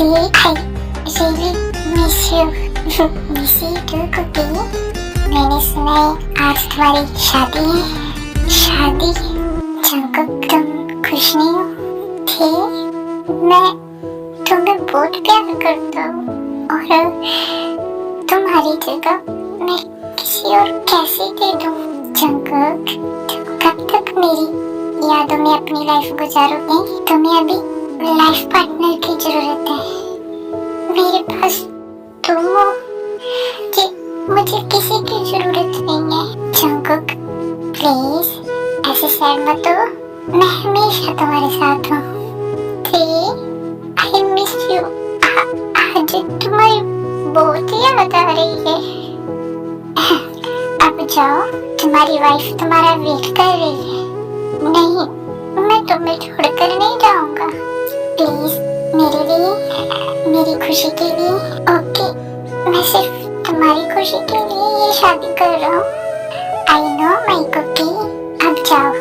I really miss you. Miss you too, Kookie. मैंने सुना है आज तुम्हारी शादी है। शादी? जंकुक तुम खुश नहीं हो? थे मैं तुम्हें बहुत प्यार करता हूँ और तुम्हारी जगह मैं किसी और कैसे दे दूँ? जंकुक तुम कब तक मेरी यादों में अपनी लाइफ गुजारोगे? तुम्हें अभी लाइफ पार्टनर की जरूरत है। मेरे पास तुम हो कि मुझे किसी की जरूरत नहीं है। जंकुक प्लीज ऐसे सैड मत हो, मैं हमेशा तुम्हारे साथ हूँ। I miss you. आज तुम्हारी बहुत याद आ रही है। अब जाओ, तुम्हारी वाइफ तुम्हारा वेट कर रही है। नहीं, मैं तुम्हें छोड़कर नहीं जाऊंगा। प्लीज मेरे लिए, मेरी खुशी के लिए। ओके, मैं सिर्फ तुम्हारी खुशी के लिए ये शादी कर रहा हूँ। I know my Kookie. अब जाओ।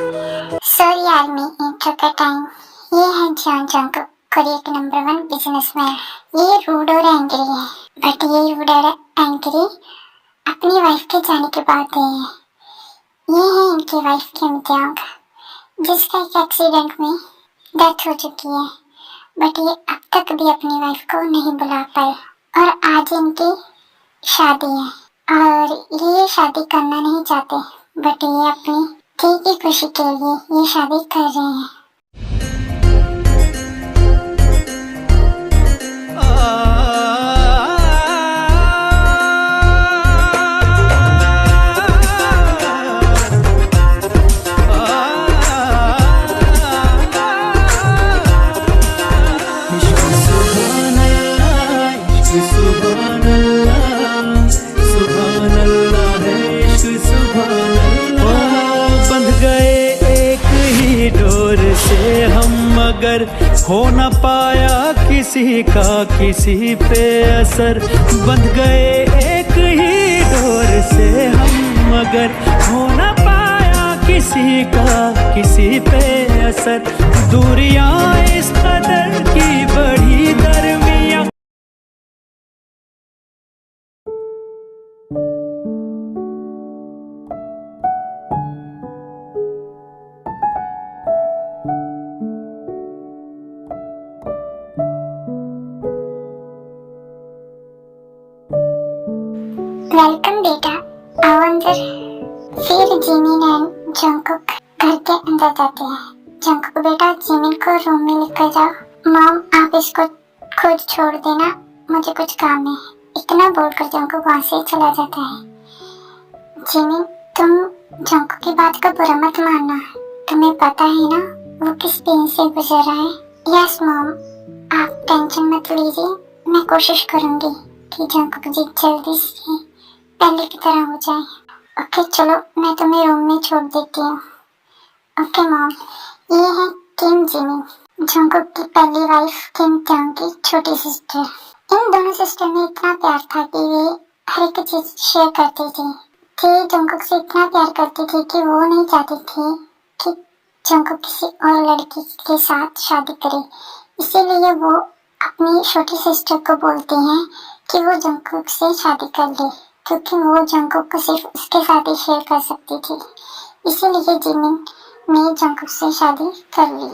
Sorry army inter time. ये है जॉन जंकुक, कोरिया के नंबर 1 बिजनेसमैन। ये रूड और एंग्री है, बट ये रूड और एंग्री अपनी वाइफ के जाने के बाद है। ये है इनकी वाइफ की इम्तियाज, जिसका एक एक्सीडेंट में डेथ हो चुकी है, बट ये अब तक भी अपनी वाइफ को नहीं बुला पाए। और आज इनकी शादी है और ये शादी करना नहीं चाहते, बट ये अपनी ठीक की खुशी के लिए ये शादी कर रहे हैं। मगर हो न पाया किसी का किसी पे असर। बंध गए एक ही डोर से हम, मगर हो न पाया किसी का किसी पे असर। दूरियां इस कदर की बढ़ी दरमियां। वेलकम बेटा, आओ अंदर। फिर जिमिन एंड जंकुक घर के अंदर जाते हैं। जंकुक बेटा जिमिन को रूम में लेकर जाओ। मॉम आप इसको खुद छोड़ देना, मुझे कुछ काम है। इतना बोलकर जंकुक वहाँ से चला जाता है। जिमिन तुम जंकुक की बात का बुरा मत मानना, तुम्हें पता है ना वो किस पेन से गुजर रहा है। यस मॉम, आप टेंशन मत लीजिए, मैं कोशिश करूंगी कि जंकुक जी जल्दी से पहले की तरह हो जाए। ओके चलो, मैं तुम्हें रूम में छोड़ देती हूँ। Okay mom. ये है किम जिमिन, जंकुक की पहली वाइफ, किम त्योंग की छोटी सिस्टर। इन दोनों सिस्टर में इतना प्यार था कि वे हर एक चीज शेयर करती थी। जंकुक से इतना प्यार करती थी कि वो नहीं चाहती थी कि जंकुक किसी और लड़की के साथ शादी करे। इसीलिए वो अपनी छोटी सिस्टर को बोलती हैं कि वो जंकुक से शादी कर ले, क्योंकि वो जंकुक को सिर्फ उसके साथ ही शेयर कर सकती थी। इसीलिए जिमिन ने जंकुक से शादी कर ली।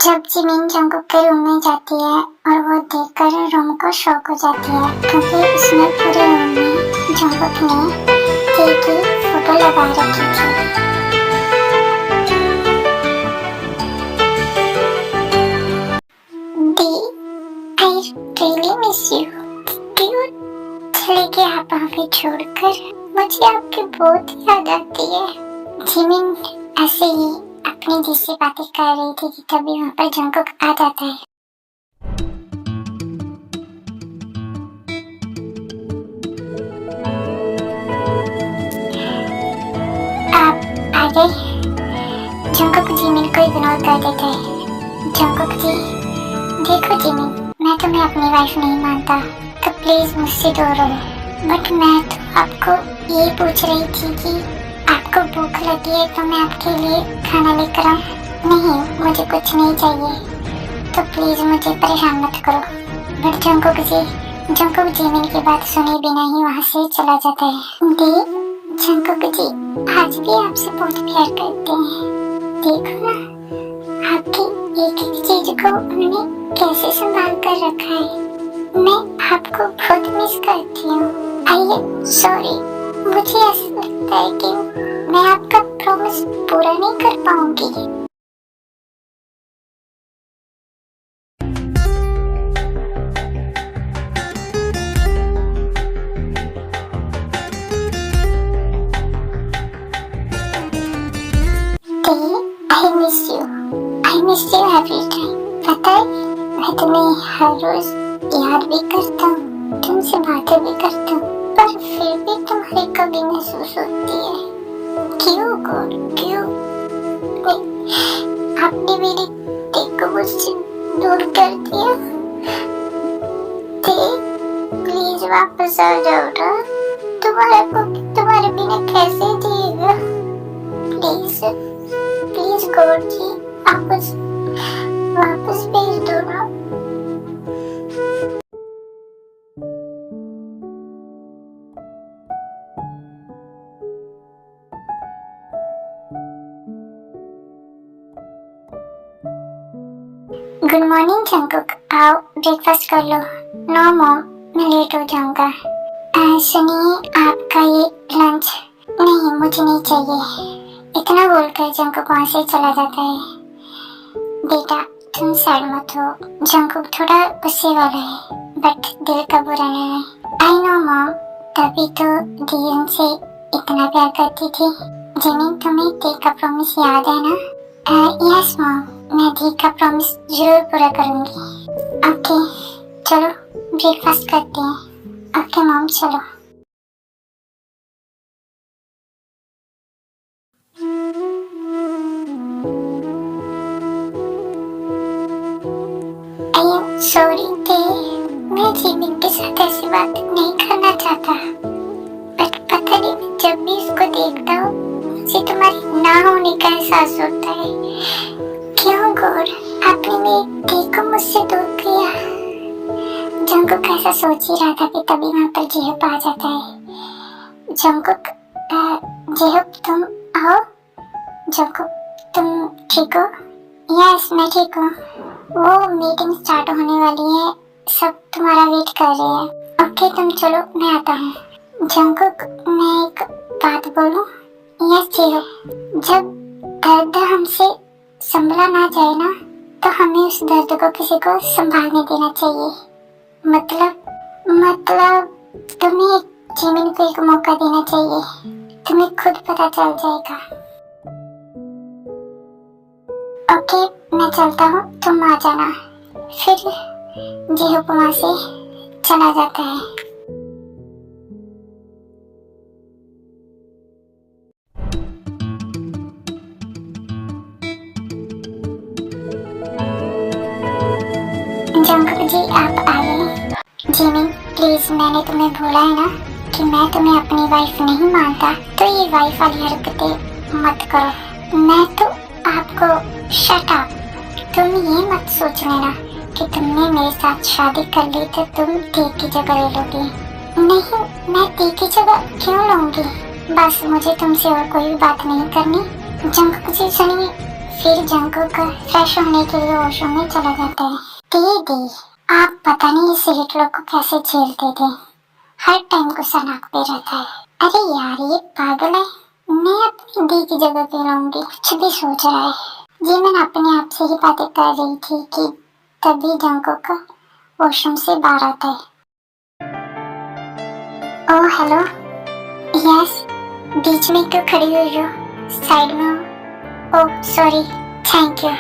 जब जिमिन जंकुक के रूम में जाती है और वो देखकर रूम को शॉक हो जाती है, क्योंकि उसने पूरे रूम में जंकुक ने थे की फोटो लगा रखी थी। I really miss you. क्यों चले गए आप हमें छोड़कर? मुझे आपकी बहुत याद आती है। जिमिन ऐसे ही अपनी दिल से बातें कर रही थी कि तभी वहाँ पर जंकुक आ जाता है। आप आ गए? जंकुक जिमिन को इग्नोर कर देता है। जंकुक जी देखो जिमिन, मैं तुम्हें अपनी वाइफ नहीं मानता, तो प्लीज मुझसे दूर रहो। बट मैं तो आपको ये पूछ रही थी कि आपको भूख लगी है तो मैं आपके लिए खाना लेकर आऊं? नहीं, मुझे कुछ नहीं चाहिए, तो प्लीज मुझे परेशान मत करो। बट जंकुक जिमिन की बात सुने बिना ही वहाँ से चला जाता है। जंकुक जी आज भी आपसे बहुत प्यार करते हैं। देखो ना आपकी एक एक चीज को उन्होंने कैसे संभाल कर रखा है। मैं आपको बहुत मिस करती हूँ। आई एम सॉरी, मुझे ऐसा लगता है कि मैं आपका प्रॉमिस पूरा नहीं कर पाऊंगी। I miss you every time। पता है मैं तुम्हें हर रोज याद भी करता हूँ, तुमसे बातें भी करता हूँ, पर फिर भी तुम्हारी कमी महसूस होती है। क्यों गॉड क्यों? आपने मेरी दिल को मुझसे दूर कर दिया। प्लीज वापस आ जाओ ना, तुम्हारे बिना कैसे जिएगा। प्लीज गॉड जी वापस भेज दो ना। गुड मॉर्निंग जंकुक, आओ ब्रेकफास्ट कर लो। नो मॉम, मैं लेट हो जाऊंगा। सुनिए आपका ये लंच। नहीं मुझे नहीं चाहिए। इतना बोलकर जंकुक वहाँ से चला जाता है। बेटा तुम सैड मत हो, जंकुक थोड़ा गुस्से वाला है बट दिल का बुरा नहीं है। आई नो मॉम, तभी तो दी उनसे इतना प्यार करती थी। जिमिन तुम्हें दी का प्रॉमिस याद है ना? यस मॉम, मैं दी का प्रॉमिस जरूर पूरा करूंगी। ओके चलो ब्रेकफास्ट करते हैं। ओके मॉम चलो। सॉरी दी, मैं जिमिन के साथ ऐसी बात नहीं करना चाहता, बट पता नहीं जब भी इसको देखता हूँ मुझे तुम्हारी ना होने का एहसास होता है। क्यों गॉड आपने मेरी दी को मुझसे दूर किया? जंकुक ऐसा सोच ही रहा था कि तभी वहाँ पर जेहब आ जाता है। जंकुक जेहब तुम आओ। जंकुक तुम ठीक हो? यस मैं ठीक हूँ। वो मीटिंग स्टार्ट होने वाली है, सब तुम्हारा वेट कर रहे हैं। ओके तुम चलो मैं आता हूँ। जंकुक मैं एक बात बोलूं? यस जेहब, जब दर्द हमसे संभला ना जाए ना तो हमें उस दर्द को किसी को संभालने देना चाहिए। मतलब तुम्हें जिमिन को एक मौका देना चाहिए, तुम्हें खुद पता चल जाएगा। ओके मैं चलता हूँ, तुम आ जाना। फिर जेहब वहाँ से चला जाता है। जंकुक जी आप आ गए। जिमिन प्लीज, मैंने तुम्हें बोला है ना कि मैं तुम्हें अपनी वाइफ नहीं मानता, तो ये वाइफ वाली हरकतें मत करो। मैं तो आपको शट अप। तुम ये मत सोच लेना कि तुमने मेरे साथ शादी कर ली तो तुम दी की जगह ले लोगी। नहीं, मैं दी की जगह क्यों लूंगी? बस मुझे तुमसे और कोई बात नहीं करनी। जंकुक जी सुनिए। फिर जंकुक फ्रेश होने के लिए वॉशरूम में चला जाता है। दी आप पता नहीं इस हिट लोग को कैसे झेलते थे, हर टाइम गुस्सा नाक पे रहता है। अरे यार ये पागल है, मैं अपनी दी की जगह क्यों लूंगी? कुछ भी सोच रहा है। जी मैं अपने आप से ही बातें कर रही थी कि तभी जंकुक वॉशरूम से बाहर आता है। Oh hello. यस, बीच में क्यों खड़ी हुई हो? साइड में हो। Oh sorry, thank you.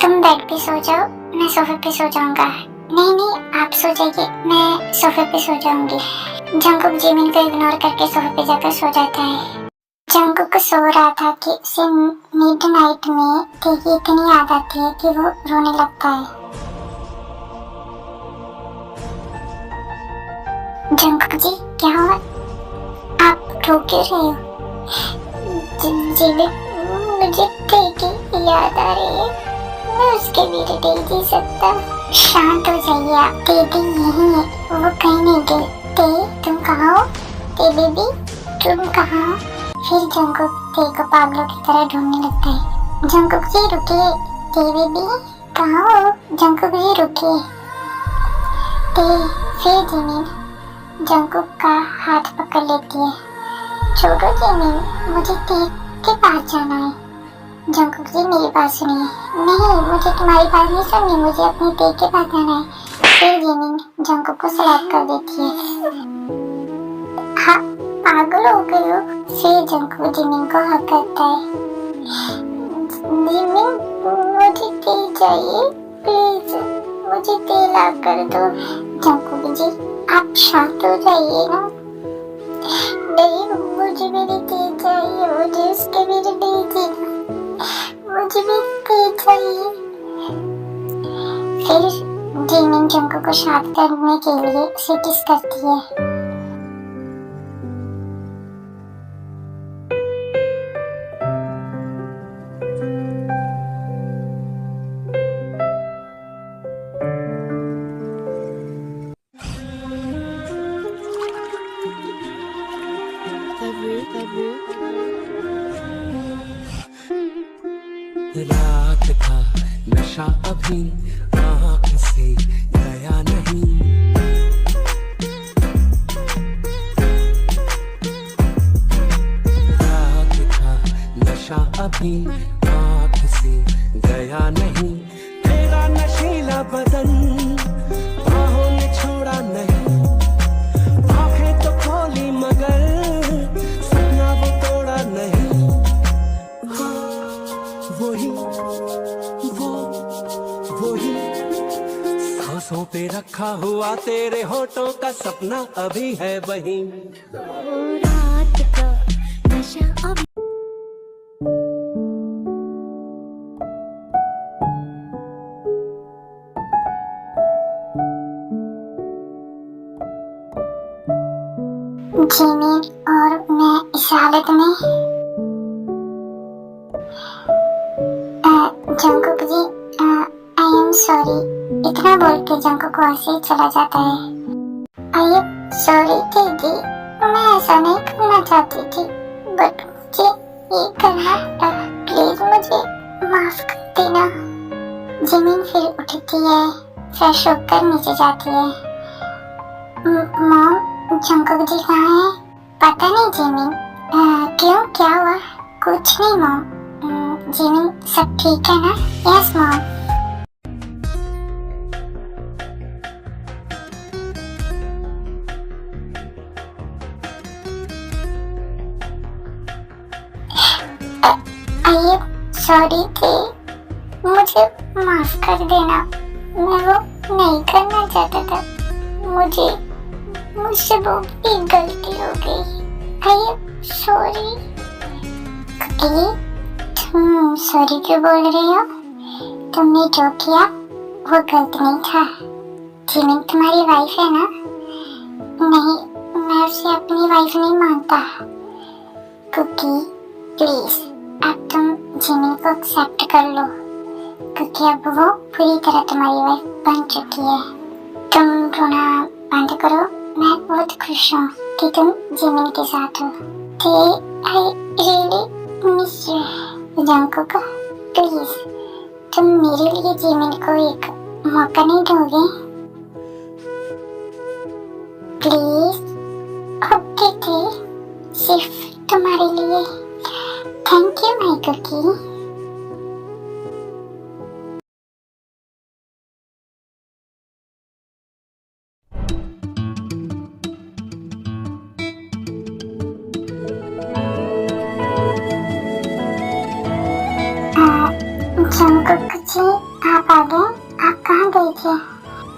तुम बेड पे सो जाओ, मैं सोफे पे सो जाऊंगा। नहीं आप सो जाइए, मैं सोफे पे सो जाऊंगी। जंकुक जिमिन को इग्नोर करके सोफे पे जाकर सो जाता है। जंकुक सो रहा था कि उसे मिडनाइट में दी की इतनी याद आती है कि वो रोने लगता है। जंकुक जी क्या हुआ? आप रो क्यों रहे हो? जिमिन मुझे दी की याद आ रही है, मैं उसके बिना नहीं जी सकता। शांत हो जाइए आप, दीदी यही है, वो कहीं नहीं गई। ते तुम कहाँ हो? ते बेबी तुम कहाँ हो? फिर जंकुक ते को पागलों की तरह ढूंढने लगता है। जंकुक जी रुकिए, ते बेबी कहाँ हो? जंकुक जी रुकिए। ते फिर जिमिन जंकुक का हाथ पकड़ लेती है। छोड़ो जिमिन, मुझे ते के पास जाना है। जंकुक जी मेरी बात सुनिए। नहीं, मुझे तुम्हारी बात नहीं सुननी, मुझे अपने ते के पास जाना है। फिर जिमिन जंकुक को स्लैप कर देती है। हाँ, पागल हो गए हो? फिर जंकुक जिमिन को हक करता है। जिमिन मुझे ते चाहिए, प्लीज मुझे ते ला कर दो। जंकुक जी आप शांत हो जाइए ना। नहीं, मुझे मेरी ते चाहिए, मुझे उसके बिना नहीं जीना, मुझे भी ते चाहिए। फिर जिमिन जंकुक को शांत करने के लिए उसे किस करती है। रात का नशा अभी आँख से गया नहीं। रात का नशा अभी आँख से गया नहीं। तेरा नशीला बदन बाहों ने छोड़ा नहीं। आंखें तो खोली मगर सपना वो तोड़ा नहीं। वही सांसों पे रखा हुआ तेरे होठों का सपना अभी है वही। रात का नशा अब जिमिन और मैं इस हालत में। Jungkook ji I am sorry, इतना बोल के जंकुक वहाँ से चला जाता है। आई एम सॉरी दीदी, मैं ऐसा नहीं करना चाहती थी, बट मुझे ये करना पड़ा, प्लीज मुझे माफ कर देना। जिमिन फिर उठती है, फ्रेश होकर नीचे जाती है। मॉम जंकुक जी कहाँ हैं? पता नहीं जिमिन। क्यों, क्या हुआ? कुछ नहीं मॉम। जिमिन सब ठीक है ना? Yes mom. आइए सॉरी थी, मुझे माफ कर देना, मैं वो नहीं करना चाहता था, मुझसे वो भी गलती हो गई। आइए सॉरी। तुम सॉरी क्यों बोल रही हो? तुमने जो किया वो गलत नहीं था। जिमिन तुम्हारी वाइफ है ना? नहीं, मैं उसे अपनी वाइफ नहीं मानता। कुकी प्लीज अब तुम जिमिन को एक्सेप्ट कर लो, क्योंकि अब वो पूरी तरह तुम्हारी वाइफ बन चुकी है। तुम रोना बंद करो, मैं बहुत खुश हूँ कि तुम जिमिन के साथ हो। I really miss you Jungkook, please तुम मेरे लिए जिमिन को एक मौका नहीं दोगे? प्लीज ओके थी, सिर्फ तुम्हारे लिए। Thank you my cookie. Jungkook ji आप आ गए? आप कहाँ गए थे?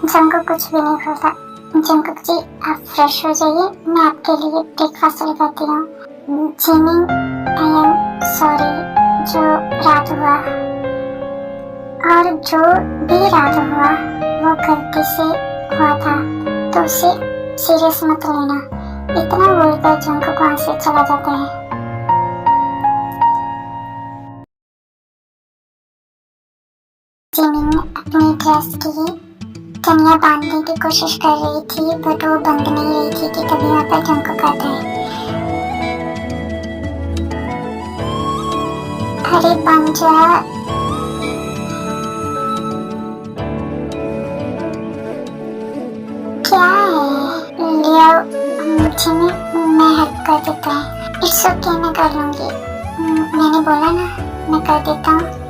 जंकुक कुछ भी नहीं बोलता। जंकुक जी आप फ्रेश हो जाइए, मैं आपके लिए ब्रेकफास्ट लगाती हूँ। जिमिन आई एम सॉरी जो रात हुआ, और जो भी रात हुआ वो गलती से हुआ था, तो उसे सीरियस मत लेना। इतना बोलकर जंकुक वहाँ से चला जाता है। जिमिन अपनी ड्रेस की तनिया बांधने की कोशिश कर रही थी बट वो बंद नहीं रही थी कि तभी वहाँ पर जंकुक आता है। अरे बन जा। क्या है लिया जिमिन, मैं हेल्प कर देता है। इट्स ओके, मैं कर लूंगी। मैंने बोला ना मैं कर देता हूँ।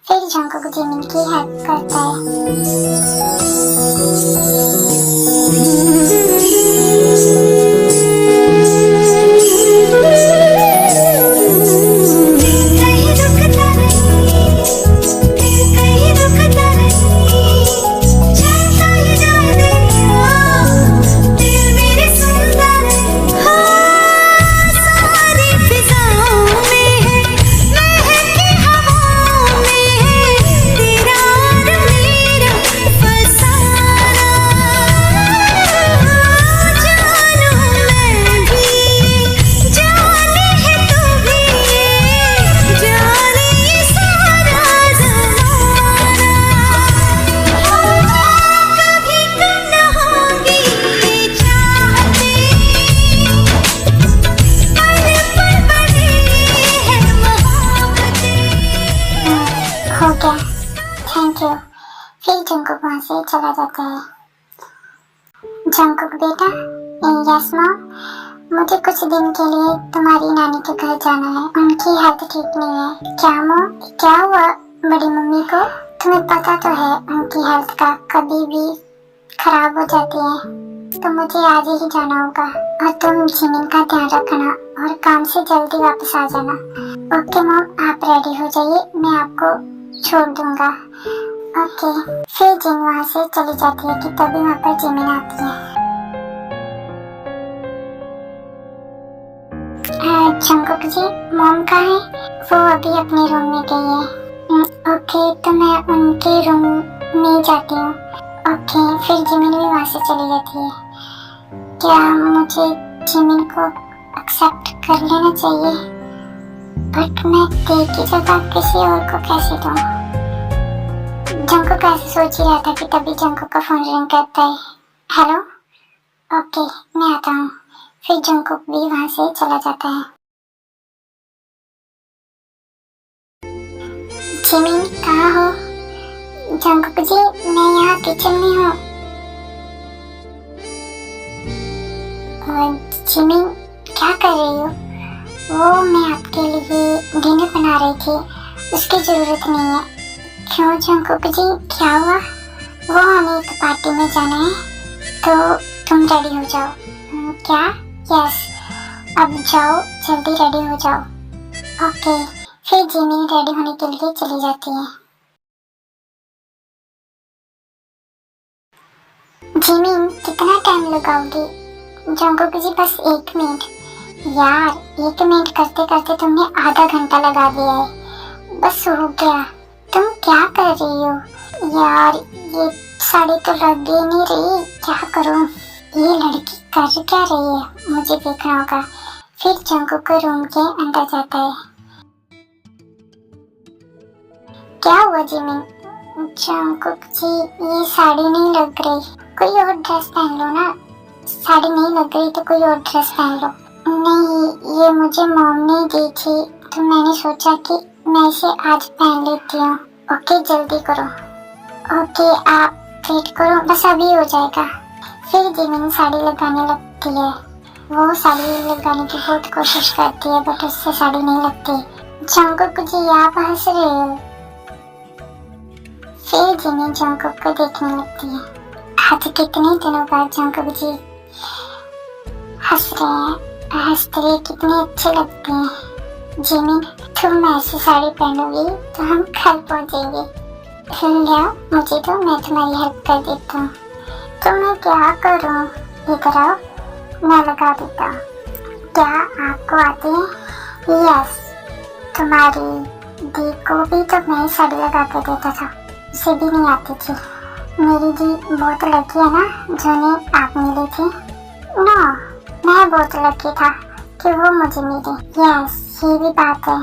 फिर जंकुक जिमिन की हेल्प करता हो गया, थैंक यू। फिर जंकुक वहाँ से चला जाता है। जंकुक बेटा, यस मॉम, मुझे कुछ दिन के लिए तुम्हारी नानी के घर जाना है। उनकी हेल्थ ठीक नहीं है। क्या मॉम, क्या हुआ बड़ी मम्मी को? तुम्हें पता तो है उनकी हेल्थ का कभी भी खराब हो जाती है, तो मुझे आज ही जाना होगा। और तुम जिमिन का ध्यान रखना और काम से जल्दी वापस आ जाना। ओके मॉम, आप रेडी हो जाइए, मैं आपको छोड़ दूंगा। ओके। फिर जिन वहाँ से चली जाती है कि तभी वहाँ पर जिमिन आती है। जंकुक जी, मॉम कहाँ है? वो अभी अपने रूम में गई है। ओके, तो मैं उनके रूम में जाती हूँ। ओके। फिर जिमिन भी वहाँ से चली जाती है। क्या मुझे जिमिन को एक्सेप्ट कर लेना चाहिए? बट मैं देख की जगह किसी और को कैसे दूँ? जंकुक ऐसे सोच ही रहा था कि तभी जंकुक का फोन रिंग करता है। हेलो। ओके, मैं आता हूँ। फिर जंकुक भी वहाँ से चला जाता है। जिमिन, कहाँ हो? जंकुक जी, मैं यहाँ किचन में हूँ। जिमिन, क्या कर रही हो? वो मैं आपके लिए डिनर बना रही थी, उसकी जरूरत नहीं है। क्यों जंकुक जी, क्या हुआ? वो हमें एक पार्टी में जाना है, तो तुम रेडी हो जाओ। क्या? यस, अब जाओ, जल्दी रेडी हो जाओ। ओके। फिर जिमिन रेडी होने के लिए चली जाती है। जिमिन, कितना टाइम लगाओगी? जंकुक जी, बस 1 मिनट। यार, 1 मिनट करते करते तुमने आधा घंटा लगा दिया है। बस हो गया। तुम क्या कर रही हो? यार, ये साड़ी तो लग ही नहीं रही, क्या करूं? ये लड़की कर क्या रही है, मुझे देखना होगा। फिर जंकुक को रूम के अंदर जाता है। क्या हुआ जिमिन? जंकुक जी, ये साड़ी नहीं लग रही, कोई और ड्रेस पहन लो ना। साड़ी नहीं लग रही तो कोई और ड्रेस पहन लो। नहीं, ये मुझे मॉम ने दी थी, तो मैंने सोचा कि मैं इसे आज पहन लेती हूँ। ओके, जल्दी करो। ओके, आप वेट करो, बस अभी हो जाएगा। फिर जिमिन साड़ी लगाने लगती है। वो साड़ी लगाने की बहुत कोशिश करती है बट उससे साड़ी नहीं लगती। जंकुक जी, आप हंस रहे हो? फिर जिमिन जंकुक को देखने लगती है। आज कितने दिनों बाद जंकुक जी हंस रहे हैं। हंसते हुए कितने अच्छे लगते हैं। जिमिन, तुम ऐसी साड़ी पहनोगी तो हम कल पहुंचेंगे। लिया, मुझे तो, मैं तुम्हारी हेल्प कर देता हूँ। तो मैं क्या करूँ? इधर आओ, मैं लगा देता हूँ। क्या आपको आती है? यस, तुम्हारी दी को भी तो मैं साड़ी लगा कर देता था, उसे भी नहीं आती थी। मेरी दी बहुत लकी है ना, जो ने आप मिली थी। नो, मैं बहुत लकी था कि वो मुझे मिली। यस, ये भी बात है।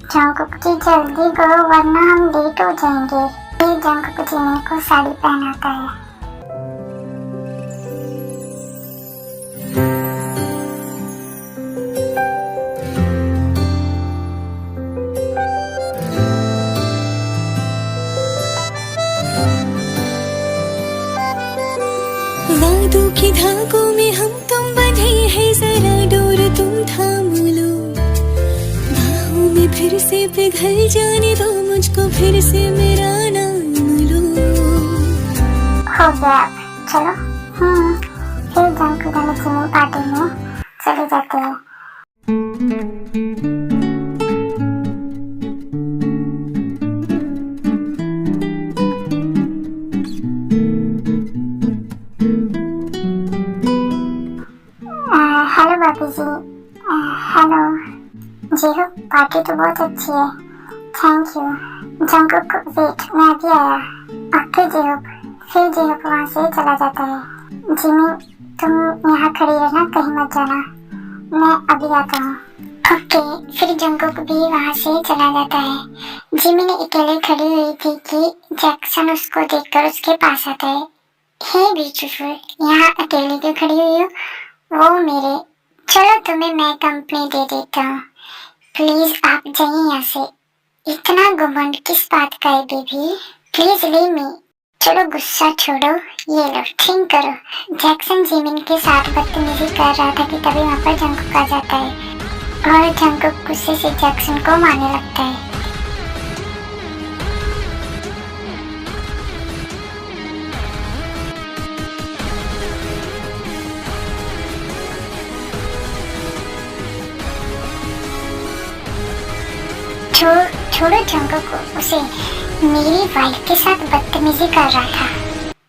जंगकुक जी जल्दी करो वरना हम लेट हो जाएंगे। फिर जंगकुक जिमिन को साड़ी पहनाता है। वादों की धागों में हम तुम बंधे हैं, जरा डोर तुम थाम लो, बाहों में फिर से पिघल जाने दो मुझको, फिर से मेरा नाम लो। हो गया अब, चलो। फिर जंगकुक और जिमिन पार्टी में चले जाते हैं। हेलो भाभी जी। हेलो जी हो, पार्टी तो बहुत अच्छी है, थैंक यू। जंगकुक वेट, मैं अभी आया। ओके जी हो। फिर जी हो वहाँ से चला जाता है। जिमिन तुम यहाँ खड़ी रहना, कहीं मत जाना, मैं अभी आता हूँ। ओके। फिर जंगकुक भी वहाँ से चला जाता है। जिमिन अकेले खड़ी हुई थी कि जैक्सन उसको देखकर उसके पास आता है। हे ब्यूटीफुल, यहाँ अकेले क्यों खड़ी हुई हो? वो मेरे, चलो तुम्हें मैं कंपनी दे देता हूँ, प्लीज आप जाइए यहाँ से। इतना घमंड किस बात का है बेबी, प्लीज लीव मी। चलो गुस्सा छोड़ो, ये लो थिंक करो। जैक्सन जिमिन के साथ बदतमीजी कर रहा था कि तभी वहाँ पर जंगकुक आ जाता है और जंगकुक गुस्से से जैक्सन को मारने लगता है। छोड़ो जंगकुक, उसे मेरी वाइफ के साथ बदतमीजी कर रहा था।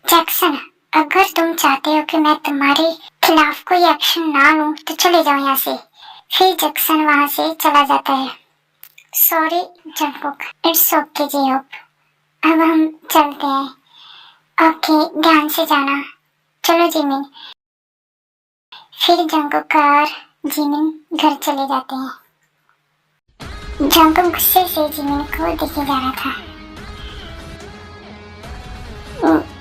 जैक्सन, अगर तुम चाहते हो कि मैं तुम्हारे खिलाफ कोई एक्शन ना लूं तो चले जाओ यहाँ से। फिर जैक्सन वहाँ से चला जाता है। Sorry Jungkook, it's okay J Hope, अब हम चलते हैं। ओके, ध्यान से जाना। चलो जिमिन। फिर जंगकुक और जिमिन घर चले जाते हैं। जंगकुक गुस्से से जिमिन को देखे जा रहा था।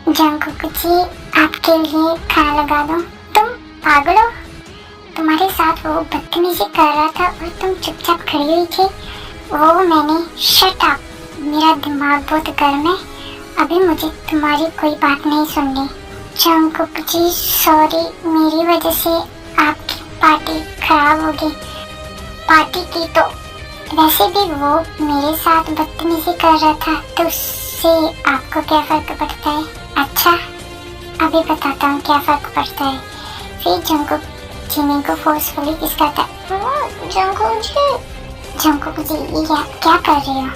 जंगकुक जी, आपके लिए खाना लगा दूं? तुम पागल हो? तुम्हारे साथ वो बदतमीजी कर रहा था और तुम चुपचाप खड़ी हुई थी। वो मैंने, शट अप, मेरा दिमाग बहुत गर्म है, अभी मुझे तुम्हारी कोई बात नहीं सुननी। जंगकुक जी सॉरी, मेरी वजह से आपकी पार्टी खराब हो गई। पार्टी की तो वैसे भी वो मेरे साथ बदतमीजी कर रहा था, तो उससे आपको क्या फर्क पड़ता है? अच्छा, अभी बताता हूँ क्या फर्क पड़ता है। फिर जंगकुक जिमिन को फोर्सफुली किस करता है। जंगकुक जी ये क्या कर रहे हो?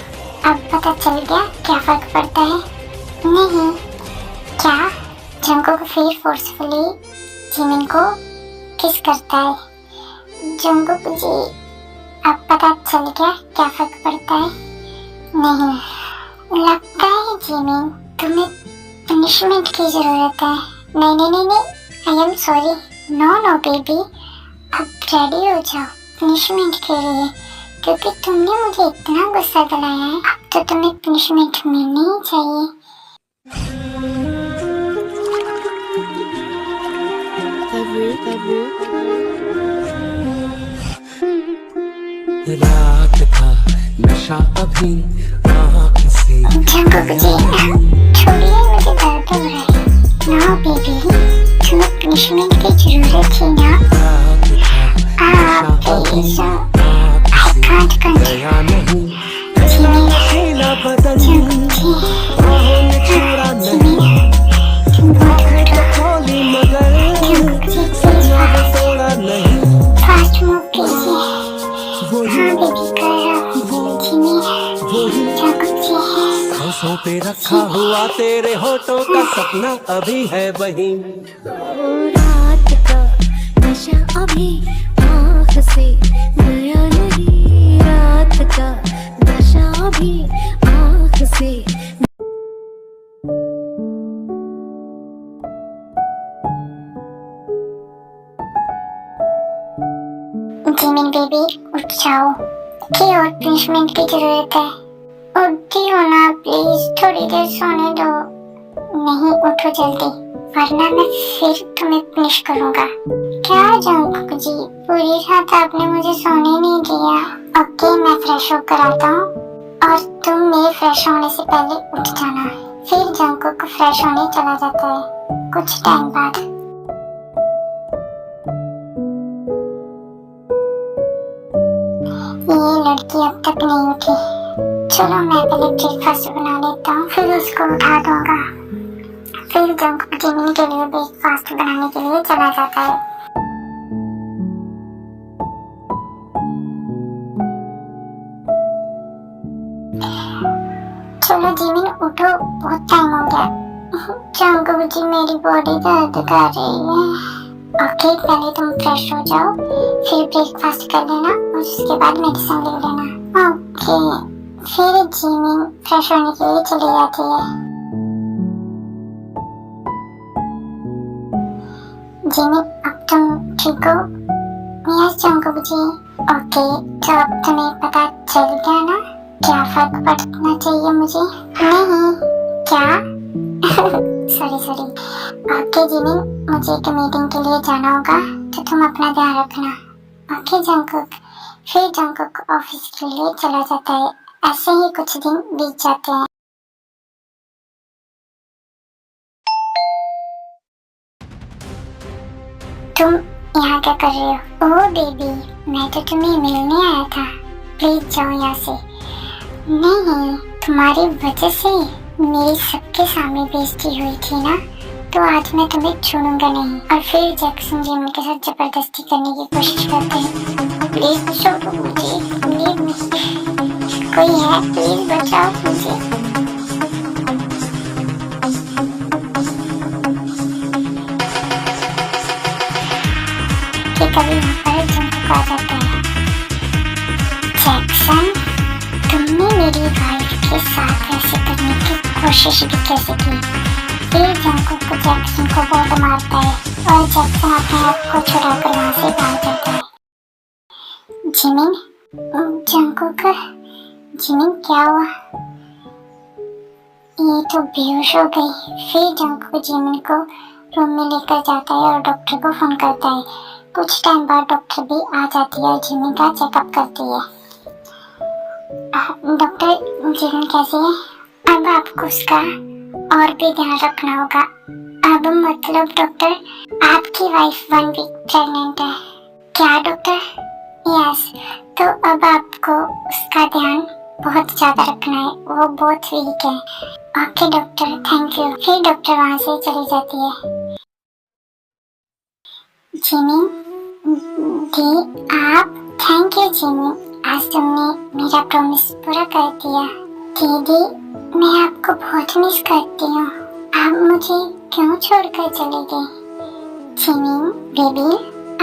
अब पता चल गया क्या फर्क पड़ता है? नहीं क्या? जंगकुक फिर फोर्सफुली जिमिन को किस करता है। जंगकुक जी अब पता चल गया क्या फर्क पड़ता है? नहीं, लगता है जिमिन तुम्हें पनिशमेंट की जरूरत है। नहीं, I am sorry. No baby, अब रेडी हो जाओ पनिशमेंट के लिए, क्योंकि तुमने मुझे इतना गुस्सा दिलाया है, अब तो तुम्हें पनिशमेंट मिलनी ही चाहिए। रात का नशा अभी आँख से जंगकुक जी छोड़िए, मुझे दर्द हो रहा है। नो बेबी, तुम्हें पनिशमेंट की जरूरत थी ना। Please, I can't control. नहीं जिमिन, खेला बदल जंगकुक जी, बाहों में छोड़ा नहीं, जिमिन तुम बहुत गुड हो। खोली मगर जंगकुक जी प्लीज सपना तोड़ा नहीं। फास्ट मूव कीजिए। हाँ बेबी कर रहा हूँ। जिमिन, जंगकुक जी सांसों पे रखा हुआ तेरे होठों का सपना अभी है वही। वो रात का नशा अभी आँख से गया नहीं, रात का नशा अभी आँख से। जिमिन बेबी उठ जाओ, इसकी और पनिशमेंट की जरूरत है। उठती हो ना प्लीज, थोड़ी देर सोने दो। नहीं, उठो जल्दी वरना मैं फिर तुम्हें पनिश करूंगा। क्या जंकुक जी, पूरी रात आपने मुझे सोने नहीं दिया। ओके, मैं फ्रेश होकर आता हूँ और तुम मेरे फ्रेश होने से पहले उठ जाना। फिर जंकुक फ्रेश होने चला जाता है। कुछ टाइम बाद ये लड़की अब तक नहीं उठी। चलो मैं पहले ब्रेकफास्ट बना लेता हूँ, फिर उसको उठा दूंगा। फिर जंकुक जिमिन के लिए ब्रेकफास्ट बनाने के लिए चला जाता है। चलो जिमिन उठो, बहुत टाइम हो गया। जंकुक जी, मेरी बॉडी दर्द कर रही है। ओके, पहले तुम फ्रेश हो जाओ, फिर ब्रेकफास्ट कर लेना और उसके बाद मेडिसिन ले लेना। ओके, फिर जिमिन फ्रेश होने के लिए चली जाती है। जिमिन, अब तुम ठीक हो? यस जंकुक जी। ओके, तो अब तुम्हें पता चल गया ना क्या फर्क पड़ना चाहिए मुझे? नहीं, क्या? सॉरी। ओके जिमिन, मुझे एक मीटिंग के लिए जाना होगा, तो तुम अपना ध्यान रखना। Okay Jungkook. फिर जंकुक ऑफिस के लिए चला जाता है। ऐसे ही कुछ दिन बीत जाते हैं। तुम यहाँ क्या कर रहे हो? ओह बेबी, मैं तो तुम्हें मिलने आया था। प्लीज जाओ यहाँ से। नहीं, तुम्हारी वजह से मेरी सबके सामने बेइज्जती हुई थी ना, तो आज मैं तुम्हें छोड़ूंगा नहीं। और फिर जैक्सन जिमिन के साथ जबरदस्ती करने की कोशिश करते हैं। प्लीज छोड़ो मुझे, प्लीज, कोई है, प्लीज बचाओ मुझे। कभी वहाँ पर जंकुक आ जाता है। जैक्सन, तुमने मेरी वाइफ के साथ ऐसे करने की कोशिश भी कैसे की? फिर जंकुक जैक्सन को बहुत मारता है और जैक्सन अपने आप को छुड़ाकर वहाँ से भाग जाता है। जिमिन, जंकुक, जिमिन क्या हुआ? ये तो बेहोश हो गई। फिर जंकुक जिमिन को रूम में लेकर जाता है और डॉक्टर को फोन करता है। कुछ टाइम बाद डॉक्टर भी आ जाती है और जिमिन का चेकअप करती है। डॉक्टर, जिमिन कैसी है? अब आपको उसका और भी ध्यान रखना होगा। अब मतलब डॉक्टर, आपकी वाइफ 1 वीक प्रेग्नेंट है। क्या डॉक्टर? यस, तो अब आपको उसका ध्यान बहुत ज्यादा रखना है, वो बहुत वीक है। Okay doctor, thank you. फिर डॉक्टर वहाँ से चली जाती है। जिमिन दी, आप? थैंक यू जिमिन, आज तुमने मेरा प्रॉमिस पूरा कर दिया। दीदी, मैं आपको बहुत मिस करती हूँ। आप मुझे क्यों छोड़कर चले गए? जिमिन बेबी,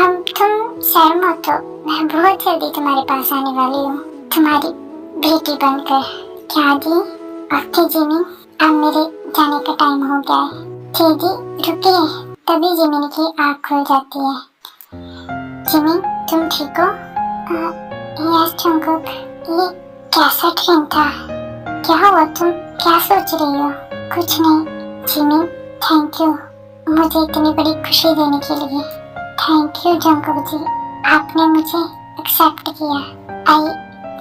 अब तुम सैड मत हो, मैं बहुत जल्दी तुम्हारे पास आने वाली हूँ, तुम्हारी बेटी बनकर। क्या दी? ओके जिमिन, अब मेरे जाने का टाइम हो गया है। दीदी रुकिए। तभी जिमिन की आँख खुल जाती है। जिमिन, तुम ठीक हो? यस जंकुक, ये कैसा ड्रीम था? क्या हुआ? तुम क्या सोच रही हो? कुछ नहीं जिमिन, थैंक यू मुझे इतनी बड़ी खुशी देने के लिए। थैंक यू जंकुक जी, आपने मुझे एक्सेप्ट किया। I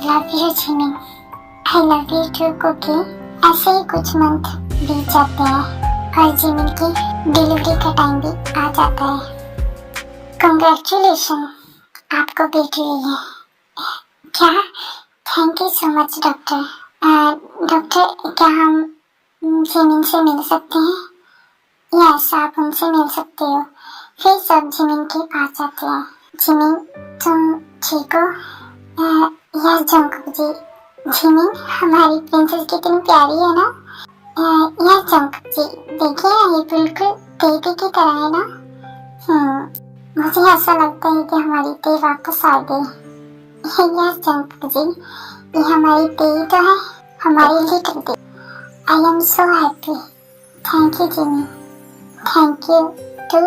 love you Jimin. I love you too Kookie. ऐसे ही कुछ मंथ बीत जाते हैं और जिमिन की डिलीवरी का टाइम भी आ जाता है। कंग्रेचुलेशन, आपको बेटी हुई है। क्या? Thank you so much doctor. Doctor, क्या हम जिमिन से मिल सकते हैं? यस, आप उनसे मिल सकते हो। फिर सब जिमिन के पास जाते हैं। जिमिन, तुम ठीक हो? यस जंकुक जी। जिमिन, हमारी प्रिंसेस कितनी प्यारी है ना? यस जंकुक जी, देखिए ये बिल्कुल बेबी की तरह है ना? मुझे ऐसा लगता है कि हमारी टे वापस आ गई। यस जंकुक जी, ये हमारी टे तो है, हमारी little Tae. I am so happy. Thank you Jimin. Thank you to.